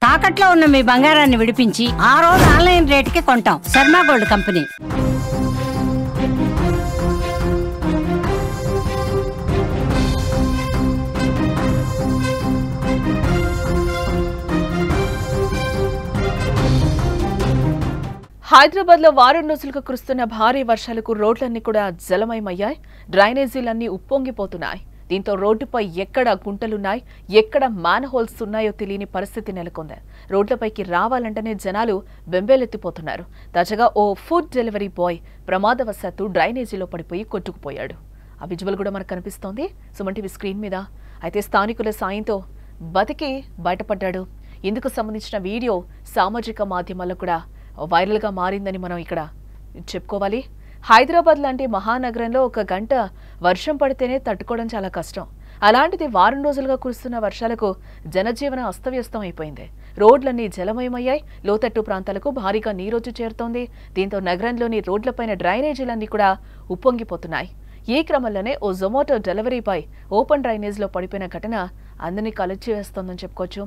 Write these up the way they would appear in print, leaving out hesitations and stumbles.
తాకట్లో ఉన్న మీ బంగారాన్ని విడిపించి ఆ రోజు ఆన్లైన్ రేటుకి కొంటాం. Sharma gold company. హైదరాబాద్ లో వారం రోజులుగా కురుస్తున్న భారీ వర్షాలకు రోడ్లన్నీ కూడా జలమయమయ్యాయి. డ్రైనేజీలన్నీ ఉప్పొంగిపోతున్నాయి. దీంతో రోడ్డుపై ఎక్కడ గుంటలున్నాయి, ఎక్కడ మ్యాన్ హోల్స్ ఉన్నాయో తెలియని పరిస్థితి నెలకొంది. రోడ్లపైకి రావాలంటేనే జనాలు బెంబేలెత్తిపోతున్నారు. తాజాగా ఓ ఫుడ్ డెలివరీ బాయ్ ప్రమాదవశాత్తు డ్రైనేజీలో పడిపోయి కొట్టుకుపోయాడు. ఆ విజువల్ కూడా మనకు కనిపిస్తోంది సుమన్ టీవీ స్క్రీన్ మీద. అయితే స్థానికుల సాయంతో బతికి బయటపడ్డాడు. ఇందుకు సంబంధించిన వీడియో సామాజిక మాధ్యమాల్లో కూడా వైరల్గా మారిందని మనం ఇక్కడ చెప్పుకోవాలి. హైదరాబాద్ లాంటి మహానగరంలో ఒక గంట వర్షం పడితేనే తట్టుకోవడం చాలా కష్టం. అలాంటిది వారం రోజులుగా కురుస్తున్న వర్షాలకు జనజీవనం అస్తవ్యస్తం అయిపోయింది. రోడ్లన్నీ జలమయమయ్యాయి. లోతట్టు ప్రాంతాలకు భారీగా నీరొచ్చి చేరుతోంది. దీంతో నగరంలోని రోడ్లపైన డ్రైనేజీలన్నీ కూడా ఉప్పొంగిపోతున్నాయి. ఈ క్రమంలోనే ఓ జొమాటో డెలివరీ బాయ్ ఓపెన్ డ్రైనేజ్లో పడిపోయిన ఘటన అందరినీ కలిచివేస్తోందని చెప్పుకోవచ్చు.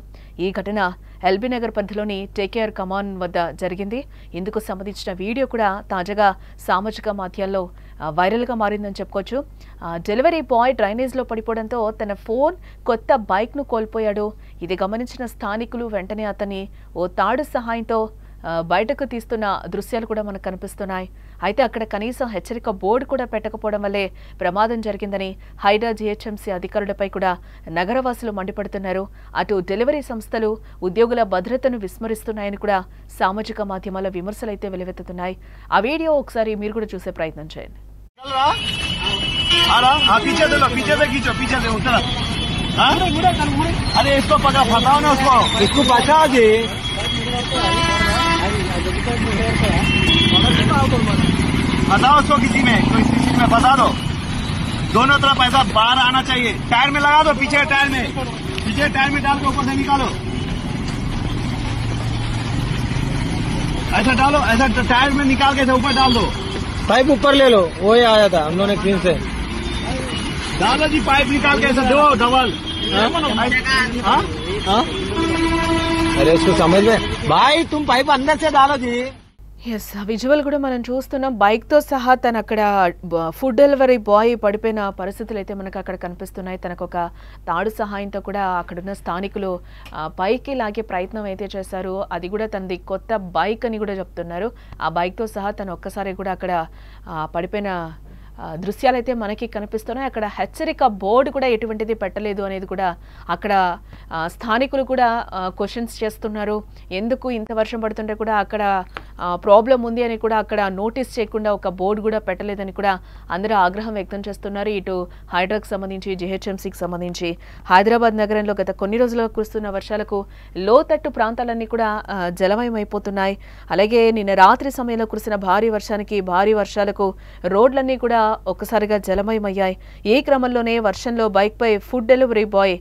ఈ ఘటన ఎల్బీ నగర్ పరిధిలోని టేకేఆర్ కమాన్ వద్ద జరిగింది. ఇందుకు సంబంధించిన వీడియో కూడా తాజాగా సామాజిక మాధ్యమాల్లో వైరల్గా మారిందని చెప్పుకోవచ్చు. డెలివరీ బాయ్ డ్రైనేజ్లో పడిపోవడంతో తన ఫోన్, కొత్త బైక్ను కోల్పోయాడు. ఇది గమనించిన స్థానికులు వెంటనే అతన్ని ఓ తాడు సహాయంతో బయటకు తీస్తున్న దృశ్యాలు కూడా మనకు కనిపిస్తున్నాయి. అయితే అక్కడ కనీసం హెచ్చరిక బోర్డు కూడా పెట్టకపోవడం వల్లే ప్రమాదం జరిగిందని హైడ్రా జీహెచ్ఎంసీ అధికారులపై కూడా నగరవాసులు మండిపడుతున్నారు. అటు డెలివరీ సంస్థలు ఉద్యోగుల భద్రతను విస్మరిస్తున్నాయని కూడా సామాజిక మాధ్యమాల్లో విమర్శలైతే వెలువెత్తుతున్నాయి. ఆ వీడియో ఒకసారి మీరు కూడా చూసే ప్రయత్నం చేయండి. फंसाओ उसको किसी में, कोई किसी में फंसा दो. दोनों तरफ ऐसा बाहर आना चाहिए. टायर में लगा दो, पीछे टायर में डाल के ऊपर से निकालो. ऐसा डालो, ऐसा टायर में निकाल के ऊपर डाल दो. पाइप ऊपर ले लो, वो ही आया था हम लोगों ने क्रीम से. डालो जी, पाइप निकाल के ऐसा दो डबल. अरे उसको समझ में भाई, तुम पाइप अंदर से डालो जी. ఎస్, విజువల్ కూడా మనం చూస్తున్నాం. బైక్తో సహా తను అక్కడ ఫుడ్ డెలివరీ బాయ్ పడిపోయిన పరిస్థితులు అయితే మనకు అక్కడ కనిపిస్తున్నాయి. తనకు ఒక తాడు సహాయంతో కూడా అక్కడున్న స్థానికులు పైకి లాగే ప్రయత్నం అయితే చేశారు. అది కూడా తనది కొత్త బైక్ అని కూడా చెప్తున్నారు. ఆ బైక్తో సహా తను ఒక్కసారి కూడా అక్కడ పడిపోయిన దృశ్యాలైతే మనకి కనిపిస్తున్నాయి. అక్కడ హెచ్చరిక బోర్డు కూడా ఎటువంటిది పెట్టలేదు అనేది కూడా అక్కడ స్థానికులు కూడా క్వశ్చన్స్ చేస్తున్నారు. ఎందుకు ఇంత వర్షం పడుతుంటే కూడా అక్కడ ప్రాబ్లం ఉంది అని కూడా అక్కడ నోటీస్ చేయకుండా ఒక బోర్డు కూడా పెట్టలేదని కూడా అందరూ ఆగ్రహం వ్యక్తం చేస్తున్నారు. ఇటు హైడ్రాకి సంబంధించి, జీహెచ్ఎంసీకి సంబంధించి హైదరాబాద్ నగరంలో గత కొన్ని రోజులుగా కురుస్తున్న వర్షాలకు లోతట్టు ప్రాంతాలన్నీ కూడా జలమయమైపోతున్నాయి. అలాగే నిన్న రాత్రి సమయంలో కురిసిన భారీ వర్షాలకు రోడ్లన్నీ కూడా ఒక్కసారిగా జలమయమయ్యాయి. ఈ క్రమంలోనే వర్షంలో బైక్పై food delivery boy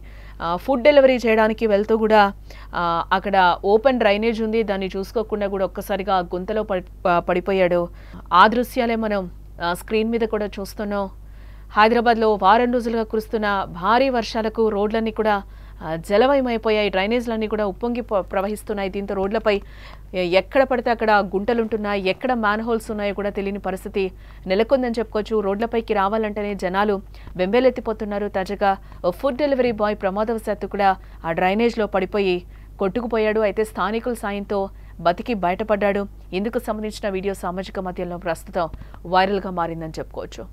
food delivery చేయడానికి వెళ్తూ కూడా అక్కడ ఓపెన్ డ్రైనేజ్ ఉంది, దాన్ని చూసుకోకుండా కూడా ఒక్కసారిగా గుంతలో పడిపోయాడు. ఆ దృశ్యాలే మనం స్క్రీన్ మీద కూడా చూస్తున్నాం. హైదరాబాద్లో వారం రోజులుగా కురుస్తున్న భారీ వర్షాలకు రోడ్లన్నీ కూడా జలమయమైపోయాయి. డ్రైనేజ్లన్నీ కూడా ఉప్పొంగి ప్రవహిస్తున్నాయి. దీంతో రోడ్లపై ఎక్కడ పడితే అక్కడ గుంటలుంటున్నాయి, ఎక్కడ మ్యాన్ హోల్స్ ఉన్నాయో కూడా తెలియని పరిస్థితి నెలకొందని చెప్పుకోవచ్చు. రోడ్లపైకి రావాలంటేనే జనాలు బెంబేలెత్తిపోతున్నారు. తాజాగా ఫుడ్ డెలివరీ బాయ్ ప్రమాదవశాత్తు కూడా ఆ డ్రైనేజ్లో పడిపోయి కొట్టుకుపోయాడు. అయితే స్థానికుల సాయంతో బతికి బయటపడ్డాడు. ఇందుకు సంబంధించిన వీడియో సామాజిక మాధ్యమంలో ప్రస్తుతం వైరల్గా మారిందని చెప్పుకోవచ్చు.